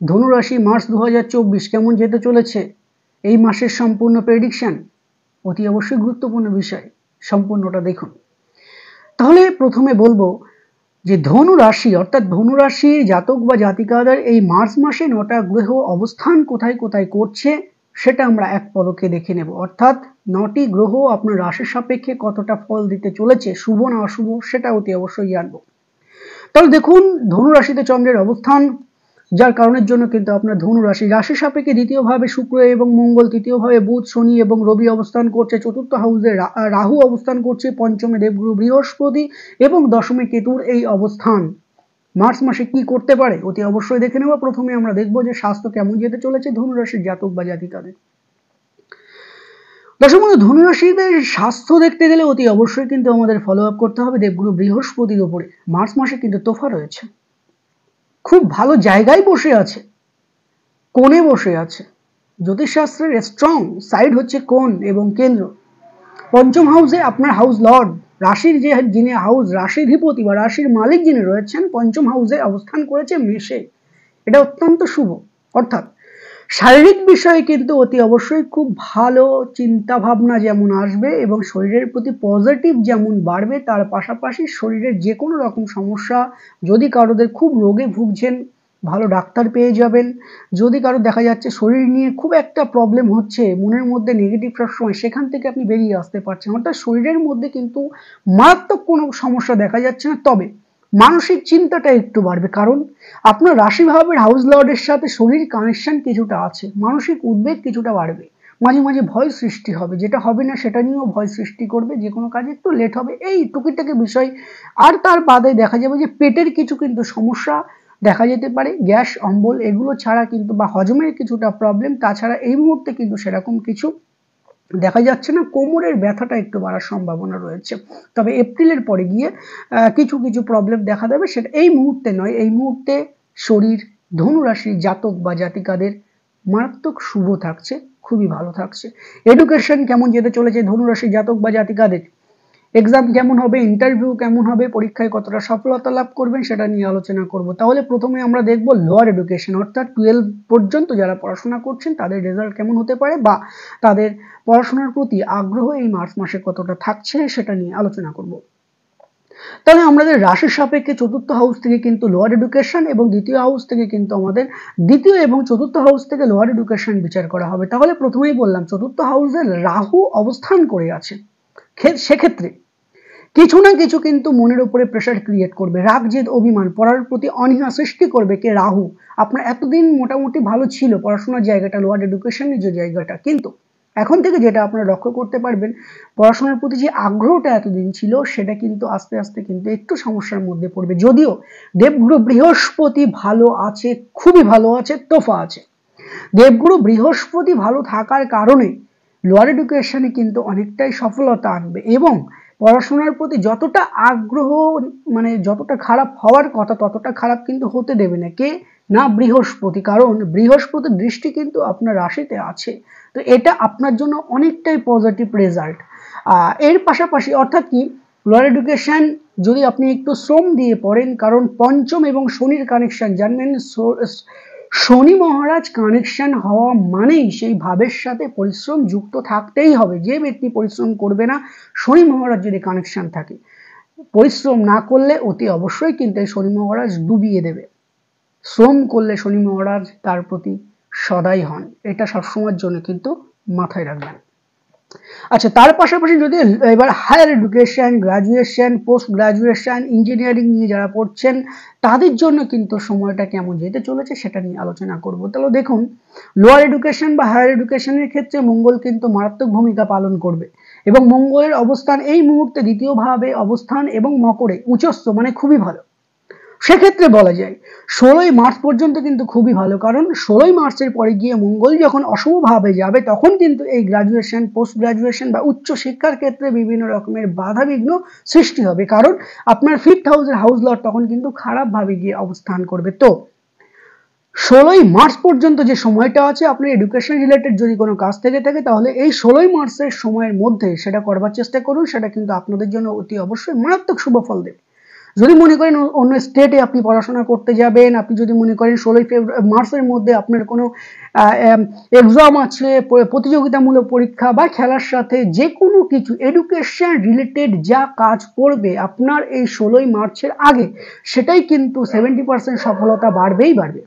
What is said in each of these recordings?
ধনুরাশি মার্চ 2024 কেমন যেতে চলেছে, এই মাসের সম্পূর্ণ প্রেডিকশন অতি অবশ্যই গুরুত্বপূর্ণ বিষয়, সম্পূর্ণটা দেখুন। তাহলে প্রথমে বলবো যে ধনুরাশি অর্থাৎ ধনুরাশির জাতক বা জাতিকাদের এই মার্চ মাসে 9টা গ্রহ অবস্থান কোথায় কোথায় করছে সেটা আমরা এক পলকে দেখে নেব। অর্থাৎ 9টি গ্রহ আপনার রাশির সাপেক্ষে কতটা ফল দিতে চলেছে, শুভ না অশুভ, সেটা অতি অবশ্যই জানবো। তাহলে দেখুন, ধনুরাশিতে চন্দ্রের অবস্থান, যার কারণের জন্য কিন্তু আপনার ধনুরাশি রাশি সাপেক্ষে দ্বিতীয়ভাবে শুক্র এবং মঙ্গল, তৃতীয়ভাবে বুধ, শনি এবং রবি অবস্থান করছে, চতুর্থ হাউসে রাহু অবস্থান করছে, পঞ্চমে দেবগুরু বৃহস্পতি এবং দশমে কেতুর এই অবস্থান মার্চ মাসে কি করতে পারে অতি অবশ্যই দেখে নেব। প্রথমে আমরা দেখবো যে স্বাস্থ্য কেমন যেতে চলেছে ধনুরাশির জাতক বা জাতিকাদের। দর্শক বন্ধু, ধনুরাশিদের স্বাস্থ্য দেখতে গেলে অতি অবশ্যই কিন্তু আমাদের ফলো আপ করতে হবে দেবগুরু বৃহস্পতির উপরে। মার্চ মাসে কিন্তু তোফা রয়েছে, খুব ভালো জায়গায় বসে আছে, কোণে বসে আছে। জ্যোতিষশাস্ত্রের স্ট্রং সাইড হচ্ছে কোণ এবং কেন্দ্র। পঞ্চম হাউসে আপনার হাউস লর্ড, রাশির যিনি হাউস রাশিধিপতি বা রাশির মালিক যিনি রয়েছেন, পঞ্চম হাউসে অবস্থান করেছে মেষে। এটা অত্যন্ত শুভ। অর্থাৎ শারীরিক বিষয়ে কিন্তু অতি অবশ্যই খুব ভালো চিন্তা ভাবনা যেমন আসবে এবং শরীরের প্রতি পজিটিভ যেমন বাড়বে, তার পাশাপাশি শরীরের যে কোনো রকম সমস্যা, যদি কারোদের খুব রোগে ভুগছেন ভালো ডাক্তার পেয়ে যাবেন। যদি কারো দেখা যাচ্ছে শরীর নিয়ে খুব একটা প্রবলেম হচ্ছে, মনের মধ্যে নেগেটিভ সবসময়, সেখান থেকে আপনি বেরিয়ে আসতে পারছেন। অর্থাৎ শরীরের মধ্যে কিন্তু মারাত্মক কোনো সমস্যা দেখা যাচ্ছে না, তবে মানসিক চিন্তাটা একটু বাড়বে, কারণ আপনার রাশি ভাবের হাউস লর্ডের সাথে শরীর কানেকশন কিছুটা আছে, মানসিক উদ্বেগ কিছুটা বাড়বে, মাঝে মাঝে ভয় সৃষ্টি হবে, যেটা হবে না সেটা নিয়েও ভয় সৃষ্টি করবে, যে কোনো কাজে একটু লেট হবে, এই টুকিটাকি বিষয়। আর তার বাদে দেখা যাবে যে পেটের কিছু কিন্তু সমস্যা দেখা যেতে পারে, গ্যাস অম্বল এগুলো ছাড়া কিন্তু, বা হজমের কিছুটা প্রবলেম, তাছাড়া এই মুহূর্তে কিন্তু সেরকম কিছু দেখা যাচ্ছে না। কোমরের ব্যথাটা একটু বাড়ার সম্ভাবনা রয়েছে, তবে এপ্রিলের পরে গিয়ে কিছু কিছু প্রবলেম দেখা দেবে, সেটা এই মুহূর্তে নয়। এই মুহূর্তে শরীর ধনুরাশির জাতক বা জাতিকাদের মারাত্মক শুভ থাকছে, খুবই ভালো থাকছে। এডুকেশন কেমন যেতে চলেছে ধনুরাশির জাতক বা জাতিকাদের, এক্সাম কেমন হবে, ইন্টারভিউ কেমন হবে, পরীক্ষায় কতটা সফলতা লাভ করবেন সেটা নিয়ে আলোচনা করব। তাহলে প্রথমে আমরা দেখব লোয়ার এডুকেশন, অর্থাৎ 12 পর্যন্ত যারা পড়াশোনা করছেন তাদের রেজাল্ট কেমন হতে পারে, বা তাদের পড়াশোনার প্রতি আগ্রহ এই মার্চ মাসে কতটা থাকছে সেটা নিয়ে আলোচনা করব। তাহলে আমাদের রাশির সাপেক্ষে চতুর্থ হাউস থেকে কিন্তু লোয়ার এডুকেশন এবং দ্বিতীয় হাউস থেকে কিন্তু আমাদের দ্বিতীয় এবং চতুর্থ হাউস থেকে লোয়ার এডুকেশন বিচার করা হবে। তাহলে প্রথমেই বললাম চতুর্থ হাউসে রাহু অবস্থান করে আছে, সেক্ষেত্রে কিছু না কিছু কিন্তু মনের উপরে প্রেশার ক্রিয়েট করবে, রাগ জেদ অভিমান, পড়ার প্রতি অনীহা সৃষ্টি করবে কে রাহু। আপনার এতদিন মোটামুটি ভালো ছিল পড়াশোনার জায়গাটা, লোয়ার এডুকেশনের যে জায়গাটা, কিন্তু এখন থেকে যেটা আপনারা লক্ষ্য করতে পারবেন, পড়াশোনার প্রতি যে আগ্রহটা এতদিন ছিল সেটা কিন্তু আস্তে আস্তে কিন্তু একটু সমস্যার মধ্যে পড়বে। যদিও দেবগুরু বৃহস্পতি ভালো আছে, খুবই ভালো আছে, তোফা আছে। দেবগুরু বৃহস্পতি ভালো থাকার কারণে লোয়ার এডুকেশনে কিন্তু অনেকটাই সফলতা আনবে এবং পড়াশোনার প্রতি যতটা আগ্রহ, মানে যতটা খারাপ হওয়ার কথা ততটা খারাপ কিন্তু হতে দেবে না, কে না বৃহস্পতি, কারণ বৃহস্পতির দৃষ্টি কিন্তু আপনার রাশিতে আছে। তো এটা আপনার জন্য অনেকটাই পজিটিভ রেজাল্ট। এর পাশাপাশি অর্থাৎ কি, লোয়ার এডুকেশন যদি আপনি একটু শ্রম দিয়ে পড়েন, কারণ পঞ্চম এবং শনির কানেকশন জানবেন, শনি মহারাজ কানেকশন হওয়া মানেই সেই ভাবের সাথে পরিশ্রম যুক্ত থাকতেই হবে। যে ব্যক্তি পরিশ্রম করবে না, শনি মহারাজ যদি কানেকশন থাকে, পরিশ্রম না করলে অতি অবশ্যই কিন্তু শনি মহারাজ ডুবিয়ে দেবে। শ্রম করলে শনি মহারাজ তার প্রতি সদাই হন, এটা সবসময়ের জন্য কিন্তু মাথায় রাখবেন। আচ্ছা, তার পাশাপাশি যদি এবার higher education, graduation, post graduation, engineering নিয়ে যারা পড়ছেন তাদের জন্য কিন্তু সময়টা কেমন যেতে চলেছে সেটা নিয়ে আলোচনা করব। তাহলে দেখুন, লোয়ার এডুকেশন বা হায়ার এডুকেশনের ক্ষেত্রে মঙ্গল কিন্তু মারাত্মক ভূমিকা পালন করবে এবং মঙ্গলের অবস্থান এই মুহূর্তে দ্বিতীয়ভাবে অবস্থান এবং মকরে উচ্চস্থ, মানে খুবই ভালো। সেক্ষেত্রে বলা যায় 16ই মার্চ পর্যন্ত কিন্তু খুবই ভালো, কারণ 16ই মার্চের পরে গিয়ে মঙ্গল যখন অশুভভাবে যাবে তখন কিন্তু এই গ্রাজুয়েশন, পোস্ট গ্রাজুয়েশন বা উচ্চ শিক্ষার ক্ষেত্রে বিভিন্ন রকমের বাধা বিঘ্ন সৃষ্টি হবে, কারণ আপনার 5th হাউসের হাউস লর্ড তখন কিন্তু খারাপভাবে গিয়ে অবস্থান করবে। তো 16ই মার্চ পর্যন্ত যে সময়টা আছে, আপনার এডুকেশন রিলেটেড যদি কোনো কাজ থেকে থাকে তাহলে এই 16ই মার্চের সময়ের মধ্যে সেটা করবার চেষ্টা করুন, সেটা কিন্তু আপনাদের জন্য অতি অবশ্যই মারাত্মক শুভ ফল দেবে। যদি মনে করেন অন্য স্টেটে আপনি পড়াশোনা করতে যাবেন, আপনি যদি মনে করেন 16 মার্চের মধ্যে আপনার কোনো এক্সাম আছে, প্রতিযোগিতামূলক পরীক্ষা বা খেলার সাথে যে কোনো কিছু এডুকেশন রিলেটেড যা কাজ করবে আপনার এই 16 মার্চের আগে, সেটাই কিন্তু 70% সফলতা বাড়বেই বাড়বে।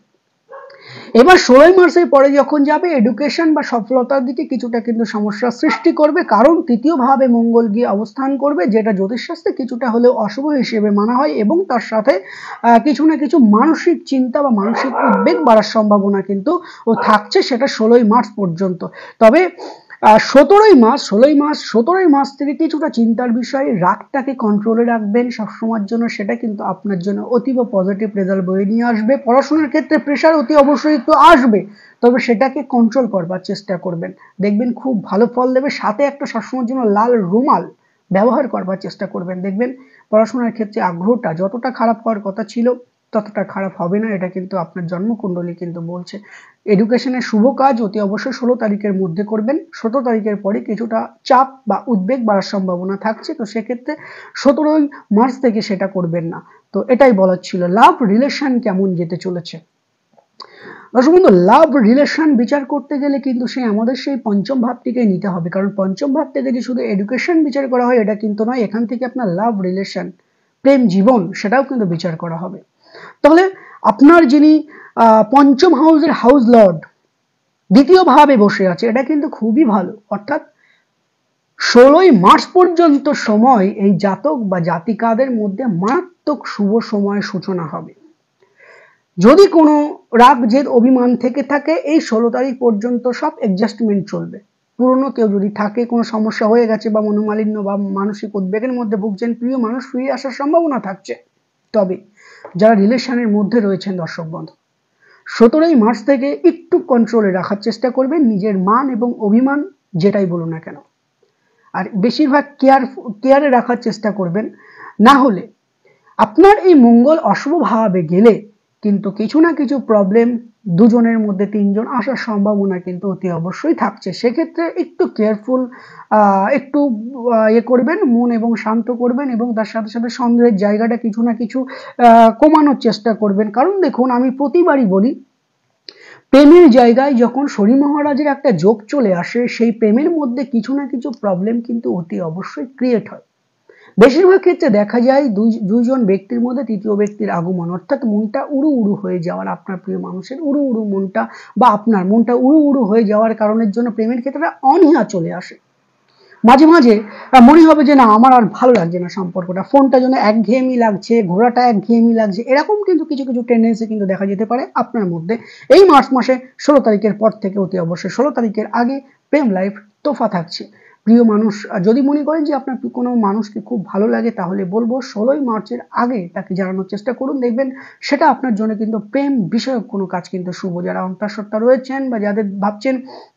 এবার 16 মার্চের পরে যখন যাবে এডুকেশন বা সফলতার দিকে কিছুটা কিন্তু সমস্যার সৃষ্টি করবে, কারণ তৃতীয় ভাবে মঙ্গল গিয়ে অবস্থান করবে, যেটা জ্যোতিষশাস্ত্রে কিছুটা হলেও অশুভ হিসেবে মানা হয়, এবং তার সাথে কিছু না কিছু মানসিক চিন্তা বা মানসিক উদ্বেগ বাড়ার সম্ভাবনা কিন্তু থাকছে, সেটা 16 মার্চ পর্যন্ত। তবে 17 মাস থেকে কিছুটা চিন্তার বিষয়, রাগটাকে কন্ট্রোলে রাখবেন সবসময়ের জন্য, সেটা কিন্তু আপনার জন্য অতীব পজিটিভ রেজাল্ট বয়ে নিয়ে আসবে। পড়াশোনার ক্ষেত্রে প্রেশার অতি অবশ্যই একটু আসবে, তবে সেটাকে কন্ট্রোল করবার চেষ্টা করবেন, দেখবেন খুব ভালো ফল দেবে। সাথে একটা সবসময়ের জন্য লাল রুমাল ব্যবহার করবার চেষ্টা করবেন, দেখবেন পড়াশোনার ক্ষেত্রে আগ্রহটা যতটা খারাপ হওয়ার কথা ছিল ততটা খারাপ হবে না, এটা কিন্তু আপনার জন্মকুণ্ডলী কিন্তু বলছে। এডুকেশনের শুভ কাজ অতি অবশ্যই 16 তারিখের মধ্যে করবেন। 17 তারিখের পরে কিছুটা চাপ বা উদ্বেগ বাড়ার সম্ভাবনা থাকছে, তো সেক্ষেত্রে 17 মার্চ থেকে সেটা করবেন না। তো এটাই বলার ছিল। লাভ রিলেশন কেমন যেতে চলেছে দর্শক বন্ধু, লাভ রিলেশন বিচার করতে গেলে কিন্তু আমাদের সেই পঞ্চম ভাবটিকে নিতে হবে, কারণ পঞ্চম ভাব থেকে যে শুধু এডুকেশন বিচার করা হয় এটা কিন্তু নয়, এখান থেকে আপনার লাভ রিলেশন, প্রেম জীবন, সেটাও কিন্তু বিচার করা হবে। তাহলে আপনার যিনি পঞ্চম হাউসের হাউস লর্ড দ্বিতীয় ভাবে বসে আছে, এটা কিন্তু খুবই ভালো, অর্থাৎ 16 মার্চ পর্যন্ত সময় এই জাতক বা জাতিকাদের মধ্যে মারাত্মক শুভ সময়ের সূচনা হবে। যদি কোনো রাগ জেদ অভিমান থেকে থাকে এই 16 তারিখ পর্যন্ত সব অ্যাডজাস্টমেন্ট চলবে। পুরনো কেউ যদি থাকে, কোনো সমস্যা হয়ে গেছে বা মনোমালিন্য বা মানসিক উদ্বেগের মধ্যে ভুগছেন, প্রিয় মানুষ ফিরে আসার সম্ভাবনা থাকছে। তবে যারা রিলেশনের মধ্যে রয়েছেন দর্শক বন্ধু, 17 মার্চ থেকে একটু কন্ট্রোলে রাখার চেষ্টা করবেন নিজের মান এবং অভিমান যেটাই বলুন না কেন, আর বেশিরভাগ কেয়ারে রাখার চেষ্টা করবেন। না হলে আপনার এই মঙ্গল অশুভ ভাবে গেলে কিন্তু কিছু না কিছু প্রবলেম দুজনের মধ্যে তিনজন আসার সম্ভাবনা কিন্তু অতি অবশ্যই থাকছে। সেক্ষেত্রে একটু কেয়ারফুল, একটু করবেন, মন এবং শান্ত করবেন, এবং তার সাথে সাথে সন্দেহের জায়গাটা কিছু না কিছু কমানোর চেষ্টা করবেন। কারণ দেখুন, আমি প্রতিবারই বলি, প্রেমের জায়গায় যখন শনি মহারাজের একটা যোগ চলে আসে, সেই প্রেমের মধ্যে কিছু না কিছু প্রবলেম কিন্তু অতি অবশ্যই ক্রিয়েট হয়। বেশিরভাগ ক্ষেত্রে দেখা যায় দুইজন ব্যক্তির মধ্যে তৃতীয় ব্যক্তির আগমন, অর্থাৎ মনটা উড়ু উড়ু হয়ে যাওয়ার, আপনার প্রিয় মানুষের উড়ু উড়ু মনটা বা আপনার মনটা উড়ু উড়ু হয়ে যাওয়ার কারণের জন্য প্রেমের ক্ষেত্রে অনীহা চলে আসে। মাঝে মাঝে মনে হবে যে না, আমার আর ভালো লাগছে না সম্পর্কটা, ফোনটা যেন একঘেয়েমি লাগছে, ঘোরাটা একঘেয়েমি লাগছে, এরকম কিন্তু কিছু কিছু টেন্ডেন্সি কিন্তু দেখা যেতে পারে আপনার মধ্যে এই মার্চ মাসে 16 তারিখের পর থেকে। অতি অবশ্যই 16 তারিখের আগে প্রেম লাইফ তোফা থাকছে। প্রিয় মানুষ যদি মনে করেন যে আপনার কোনো মানুষকে খুব ভালো লাগে, তাহলে বলবো 16 মার্চের আগে তাকে জানানোর চেষ্টা করুন, দেখবেন সেটা আপনার জন্য কিন্তু প্রেম বিষয়ক কোনো কাজ কিন্তু শুভ। যারা অন্তঃসত্ত্বা রয়েছেন বা যাদের ভাবছেন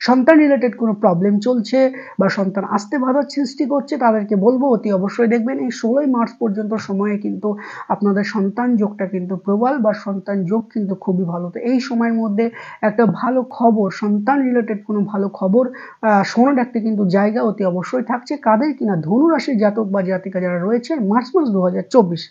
সন্তান রিলেটেড কোনো প্রবলেম চলছে বা সন্তান আসতে বাধার সৃষ্টি করছে, তাদেরকে বলবো অতি অবশ্যই দেখবেন এই 16 মার্চ পর্যন্ত সময়ে কিন্তু আপনাদের সন্তান যোগটা কিন্তু প্রবল, বা সন্তান যোগ কিন্তু খুবই ভালো। তো এই সময়ের মধ্যে একটা ভালো খবর, সন্তান রিলেটেড কোনো ভালো খবর শোনার একটা কিন্তু জায়গা অতি অবশ্যই থাকছে। কাদের কিনা ধনু রাশির জাতক বা জাতিকা যারা রয়েছেন মার্চ মাস 2024।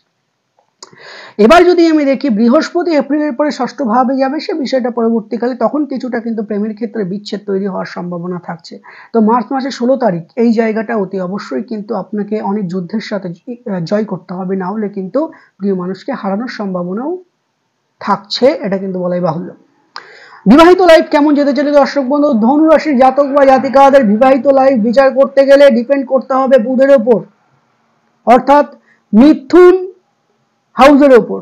এবার যদি আমি দেখি বৃহস্পতি এপ্রিলের পরে ষষ্ঠ ভাবে যাবে, সে বিষয়টা পরবর্তীকালে, তখন কিছুটা কিন্তু প্রেমের ক্ষেত্রে বিচ্ছেদ তৈরি হওয়ার সম্ভাবনা থাকছে। তো মার্চ মাসের 16 তারিখ এই জায়গাটা অতি অবশ্যই কিন্তু আপনাকে অনেক যুদ্ধের সাথে জয় করতে হবে, না হলে কিন্তু প্রিয় মানুষকে হারানোর সম্ভাবনাও থাকছে, এটা কিন্তু বলাই বাহুল্য। বিবাহিত লাইফ কেমন যেতে চলে দর্শক বন্ধু, ধনু রাশির জাতক বা জাতিকাদের বিবাহিত লাইফ বিচার করতে গেলে ডিপেন্ড করতে হবে বুধের ওপর, অর্থাৎ মিথুন হাউসের ওপর।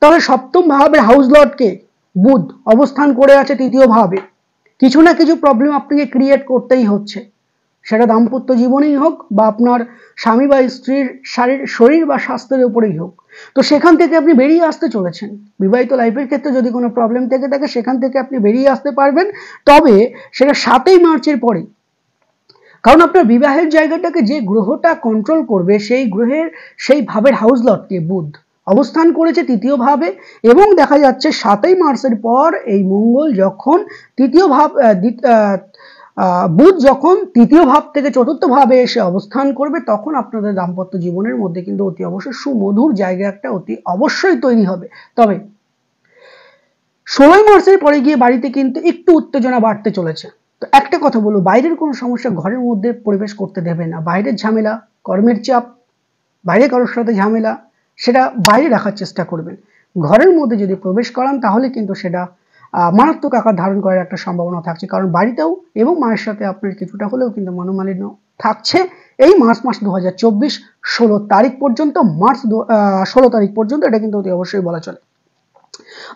তাহলে সপ্তম ভাবের হাউস লর্ডকে বুধ অবস্থান করে আছে তৃতীয় ভাবে, কিছু না কিছু প্রবলেম আপনাকে ক্রিয়েট করতেই হচ্ছে, সেটা দাম্পত্য জীবনেই হোক বা আপনার স্বামী বা স্ত্রীর শরীর বা স্বাস্থ্যের উপরেই হোক। তো সেখান থেকে আপনি বেরিয়ে আসতে চলেছেন। বিবাহিত লাইফের ক্ষেত্রে যদি কোনো প্রবলেম থেকে থাকে সেখান থেকে আপনি বেরিয়ে আসতে পারবেন, তবে সেটা 7 মার্চের পরে। কারণ আপনার বিবাহের জায়গাটাকে যে গ্রহটা কন্ট্রোল করবে, সেই গ্রহের সেই ভাবের হাউস লর্ডকে বুধ অবস্থান করেছে তৃতীয় ভাবে, এবং দেখা যাচ্ছে 7 মার্চের পর এই মঙ্গল যখন তৃতীয় ভাব বুধ যখন তৃতীয় ভাব থেকে চতুর্থ ভাবে এসে অবস্থান করবে তখন আপনাদের দাম্পত্য জীবনের মধ্যে কিন্তু অতি অবশ্যই সুমধুর জায়গা একটা অতি অবশ্যই তৈরি হবে। তবে 16 মার্চের পরে গিয়ে বাড়িতে কিন্তু একটু উত্তেজনা বাড়তে চলেছে। তো একটা কথা বলবো, বাইরের কোনো সমস্যা ঘরের মধ্যে পরিবেশ করতে দেবে না। বাইরের ঝামেলা, কর্মের চাপ, বাইরে কারোর সাথে ঝামেলা, সেটা বাইরে রাখার চেষ্টা করবেন। ঘরের মধ্যে যদি প্রবেশ করান তাহলে কিন্তু সেটা মারাত্মক আকার ধারণ করার একটা সম্ভাবনা থাকছে, কারণ বাড়িতেও এবং মায়ের সাথে আপনার কিছুটা হলেও কিন্তু মনোমালিন্য থাকছে এই মার্চ মাস 2024 16 তারিখ পর্যন্ত। 16 তারিখ পর্যন্ত এটা কিন্তু অতি অবশ্যই বলা চলে।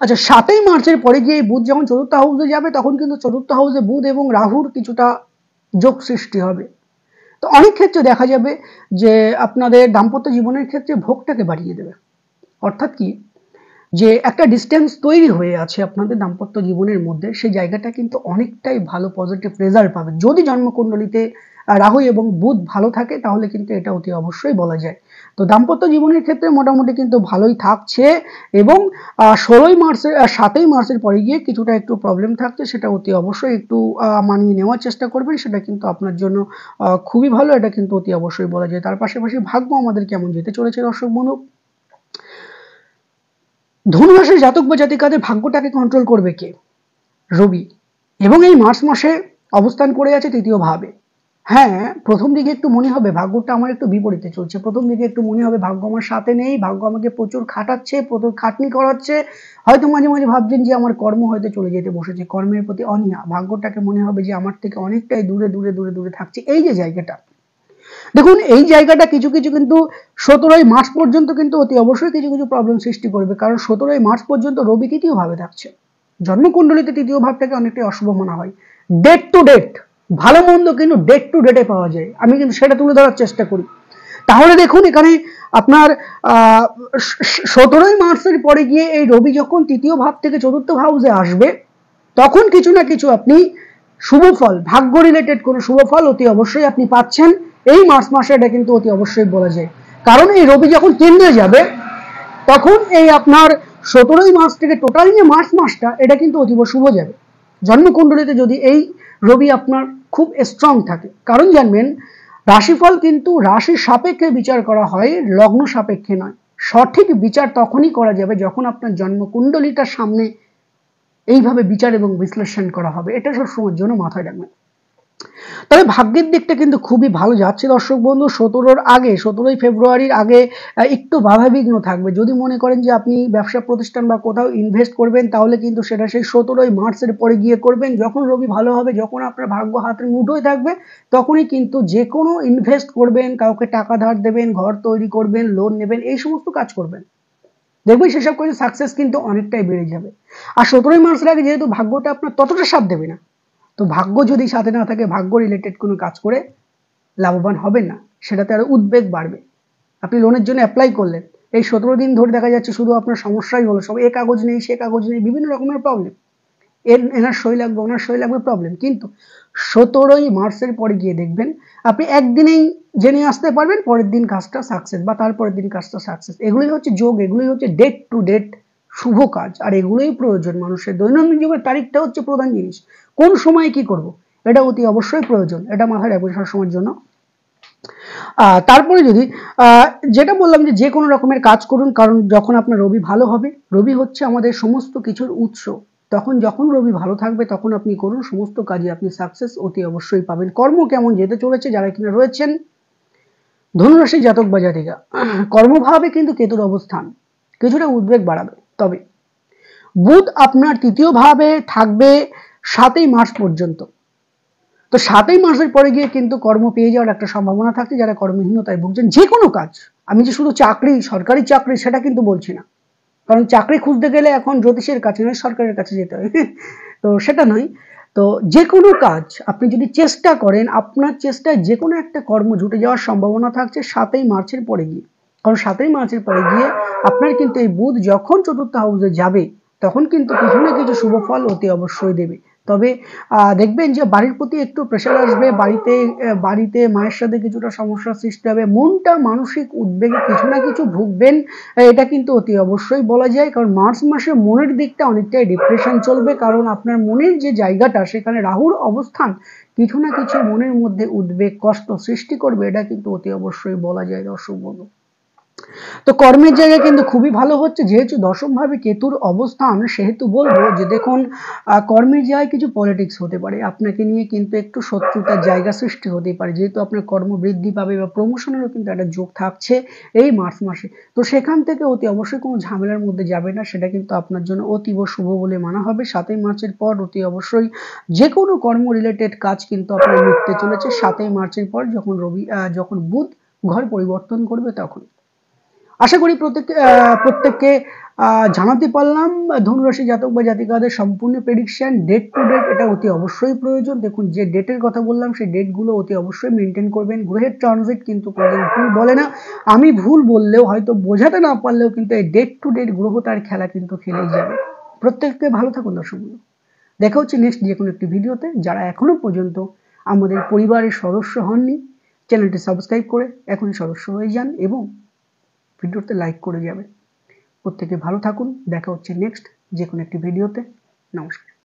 আচ্ছা, 7ই মার্চের পরে গিয়ে বুধ যখন চতুর্থ হাউসে যাবে তখন কিন্তু চতুর্থ হাউসে বুধ এবং রাহুর কিছুটা যোগ সৃষ্টি হবে। তো অনেক ক্ষেত্রে দেখা যাবে যে আপনাদের দাম্পত্য জীবনের ক্ষেত্রে ভোগটাকে বাড়িয়ে দেবে। অর্থাৎ কি, যে একটা ডিস্টেন্স তৈরি হয়ে আছে আপনাদের দাম্পত্য জীবনের মধ্যে, সেই জায়গাটা কিন্তু অনেকটাই ভালো পজিটিভ রেজাল্ট পাবে। যদি জন্মকুণ্ডলিতে রাহু এবং বুধ ভালো থাকে তাহলে কিন্তু এটা অতি অবশ্যই বলা যায়। তো দাম্পত্য জীবনের ক্ষেত্রে মোটামুটি কিন্তু ভালোই থাকছে, এবং 7ই মার্চের পরে গিয়ে কিছুটা একটু প্রবলেম থাকছে, সেটা অতি অবশ্যই একটু মানিয়ে নেওয়ার চেষ্টা করবেন। সেটা কিন্তু আপনার জন্য খুবই ভালো, এটা কিন্তু অতি অবশ্যই বলা যায়। তার পাশাপাশি ভাগ্য আমাদের কেমন যেতে চলেছে দর্শক বন্ধু, ধনু রাশির জাতক বা জাতিকাদের ভাগ্যটাকে কন্ট্রোল করবে কে? রবি। এবং এই মার্চ মাসে অবস্থান করে আছে তৃতীয় ভাবে। হ্যাঁ, প্রথম দিকে একটু মনে হবে ভাগ্যটা আমার একটু বিপরীতে চলছে, প্রথম দিকে একটু মনে হবে ভাগ্য আমার সাথে নেই, ভাগ্য আমাকে প্রচুর খাটাচ্ছে, প্রচুর খাটনি করাচ্ছে। হয়তো মাঝে মাঝে ভাবছেন যে আমার কর্ম হয়তো চলে যেতে বসেছে, কর্মের প্রতি অনীহা, ভাগ্যটাকে মনে হবে যে আমার থেকে অনেকটাই দূরে দূরে দূরে দূরে থাকছে। এই যে জায়গাটা, দেখুন এই জায়গাটা কিছু কিছু কিন্তু 17ই মার্চ পর্যন্ত কিন্তু অতি অবশ্যই কিছু কিছু প্রবলেম সৃষ্টি করবে, কারণ 17ই মার্চ পর্যন্ত রবি তৃতীয় ভাবে থাকছে। জন্মকুণ্ডলিতে তৃতীয় ভাবটাকে অনেকটাই অশুভ মনে হয়। ডেট টু ডেট ভালো মন্দ কিন্তু ডেট টু ডেটে পাওয়া যায়, আমি কিন্তু সেটা তুলে ধরার চেষ্টা করি। তাহলে দেখুন এখানে আপনার 17ই মার্চের পরে গিয়ে এই রবি যখন তৃতীয় ভাব থেকে চতুর্থ হাউসে আসবে তখন কিছু না কিছু আপনি শুভ ফল, ভাগ্য রিলেটেড কোনো শুভ ফল অতি অবশ্যই আপনি পাচ্ছেন এই মার্চ মাসে, এটা কিন্তু অতি অবশ্যই বলা যায়। কারণ এই রবি যখন কেন্দ্রে যাবে তখন এই আপনার 17ই মার্চ থেকে টোটাল যে মার্চ মাসটা এটা কিন্তু অতীব শুভ যাবে জন্মকুণ্ডলিতে যদি এই রবি আপনার খুব স্ট্রং থাকে। কারণ জানবেন রাশিফল কিন্তু রাশির সাপেক্ষে বিচার করা হয়, লগ্ন সাপেক্ষে নয়। সঠিক বিচার তখনই করা যাবে যখন আপনার জন্মকুণ্ডলিটার সামনে এইভাবে বিচার এবং বিশ্লেষণ করা হবে, এটা সবসময়ের জন্য মাথায় রাখবেন। তবে ভাগ্যের দিকটা কিন্তু খুবই ভালো যাচ্ছে দর্শক বন্ধু। 17ই ফেব্রুয়ারির আগে একটু বাধাবিঘ্ন থাকবে। যদি মনে করেন যে আপনি ব্যবসা প্রতিষ্ঠান বা কোথাও ইনভেস্ট করবেন তাহলে কিন্তু সেটা সেই 17ই মার্চের পরে গিয়ে করবেন, যখন রবি ভালো হবে, যখন আপনার ভাগ্য হাতের মুঠোয় থাকবে তখনই কিন্তু যে কোনো ইনভেস্ট করবেন, কাউকে টাকা ধার দেবেন, ঘর তৈরি করবেন, লোন নেবেন, এই সমস্ত কাজ করবেন, দেখবেন সেসব কাজে সাকসেস কিন্তু অনেকটাই বেড়ে যাবে। আর 17ই মার্চের আগে যেহেতু ভাগ্যটা আপনার ততটা সাথ দেবে না, তো ভাগ্য যদি সাথে না থাকে ভাগ্য রিলেটেড কোনো কাজ করে লাভবান হবেন না, সেটাতে আরো উদ্বেগ বাড়বে। আপনি লোনের জন্য অ্যাপ্লাই করলেন, এই 17 দিন ধরে দেখা যাচ্ছে শুধু আপনার সমস্যাই হলো, সব এ কাগজ নেই সে কাগজ নেই, বিভিন্ন রকমের প্রবলেম, এনার সই লাগবে ওনার সই লাগবে প্রবলেম। কিন্তু 17ই মার্চের পরে গিয়ে দেখবেন আপনি একদিনেই জেনে আসতে পারবেন পরের দিন কাজটা সাকসেস বা তারপরের দিন কাজটা সাকসেস। এগুলোই হচ্ছে যোগ, এগুলোই হচ্ছে ডেট টু ডেট শুভ কাজ, আর এগুলোই প্রয়োজন। মানুষের দৈনন্দিন জীবনের তারিখটা হচ্ছে প্রধান জিনিস, কোন সময় কি করব এটা অতি অবশ্যই প্রয়োজন, এটা মাথায় রাখবেন সবসময়ের জন্য। তারপরে যদি যেটা বললাম যে কোনো রকমের কাজ করুন, কারণ যখন আপনার রবি ভালো হবে, রবি হচ্ছে আমাদের সমস্ত কিছুর উৎস, তখন যখন রবি ভালো থাকবে তখন আপনি করুন, সমস্ত কাজে আপনি সাকসেস অতি অবশ্যই পাবেন। কর্ম কেমন যেতে চলেছে, যারা কিনা রয়েছেন ধনুরাশি জাতক বা জাতিকা, কর্মভাবে কিন্তু কেতুর অবস্থান কিছুটা উদ্বেগ বাড়াবে। তবে বুধ আপনার তৃতীয় ভাবে থাকবে 7ই মার্চ পর্যন্ত। তো 7ই মার্চের পরে গিয়ে কিন্তু কর্ম পেয়ে যাওয়ার একটা সম্ভাবনা থাকছে, যারা কর্মহীনতায় ভুগছেন। যে কোনো কাজ, আমি যে শুধু চাকরি, সরকারি চাকরি সেটা কিন্তু বলছি না, কারণ চাকরি খুঁজতে গেলে এখন জ্যোতিষের কাছে নয় সরকারের কাছে যেতে হয়, তো সেটা নয়। তো যে কোনো কাজ আপনি যদি চেষ্টা করেন, আপনার চেষ্টায় যে কোনো একটা কর্ম জুটে যাওয়ার সম্ভাবনা থাকছে 7ই মার্চের পরে গিয়ে। কারণ 7ই মার্চের পরে গিয়ে আপনার কিন্তু এই বুধ যখন চতুর্থ হাউসে যাবে তখন কিন্তু কিছু না কিছু শুভ ফল অতি অবশ্যই দেবে। তবে দেখবেন যে বাড়ির প্রতি একটু প্রেশার আসবে, বাড়িতে মায়ের সাথে কিছুটা সমস্যার সৃষ্টি হবে, মনটা মানসিক উদ্বেগে কিছু না কিছু ভুগবেন, এটা কিন্তু অতি অবশ্যই বলা যায়। কারণ মার্চ মাসে মনের দিকটা অনেকটাই ডিপ্রেশন চলবে, কারণ আপনার মনের যে জায়গাটা সেখানে রাহুর অবস্থান কিছু না কিছু মনের মধ্যে উদ্বেগ কষ্ট সৃষ্টি করবে, এটা কিন্তু অতি অবশ্যই বলা যায় দর্শক বন্ধু। তো কর্মের জায়গা কিন্তু খুবই ভালো হচ্ছে, যেহেতু দশমভাবে কেতুর অবস্থান, সেহেতু বলবো যে দেখুন কর্মের জায়গায় কিছু পলিটিক্স হতে পারে, আপনাকে নিয়ে কিন্তু একটু শত্রুতার জায়গা সৃষ্টি হতে পারে, যেহেতু আপনার কর্ম বৃদ্ধি পাবে বা প্রমোশনেরও কিন্তু একটা যোগ থাকছে এই মার্চ মাসে। তো সেখান থেকে অতি অবশ্যই কোনো ঝামেলার মধ্যে যাবে না, সেটা কিন্তু আপনার জন্য অতীব শুভ বলে মানা হবে। 7ই মার্চের পর অতি অবশ্যই যে কোনো কর্ম রিলেটেড কাজ কিন্তু আপনার মিটতে চলেছে 7ই মার্চের পর, যখন বুধ ঘর পরিবর্তন করবে তখন। আশা করি প্রত্যেককে জানাতে পারলাম ধনুরাশি জাতক বা জাতিকাদের সম্পূর্ণ প্রেডিকশন ডেট টু ডেট, এটা অতি অবশ্যই প্রয়োজন। দেখুন যে ডেটের কথা বললাম সেই ডেটগুলো অতি অবশ্যই মেনটেন করবেন। গ্রহের ট্রানজিট কিন্তু কোনোদিন ভুল বলে না, আমি ভুল বললেও হয়তো বোঝাতে না পারলেও কিন্তু এই ডেট টু ডেট গ্রহ তার খেলা কিন্তু খেলেই যাবে। প্রত্যেককে ভালো থাকুন দর্শক। দেখা হচ্ছে নেক্সট যে কোনো একটি ভিডিওতে। যারা এখনো পর্যন্ত আমাদের পরিবারের সদস্য হননি, চ্যানেলটি সাবস্ক্রাইব করে এখনই সদস্য হয়ে যান এবং ভিডিওতে লাইক করে যাবেন। প্রত্যেকে ভালো থাকুন, দেখা হচ্ছে নেক্সট যে কোনো একটি ভিডিওতে। নমস্কার।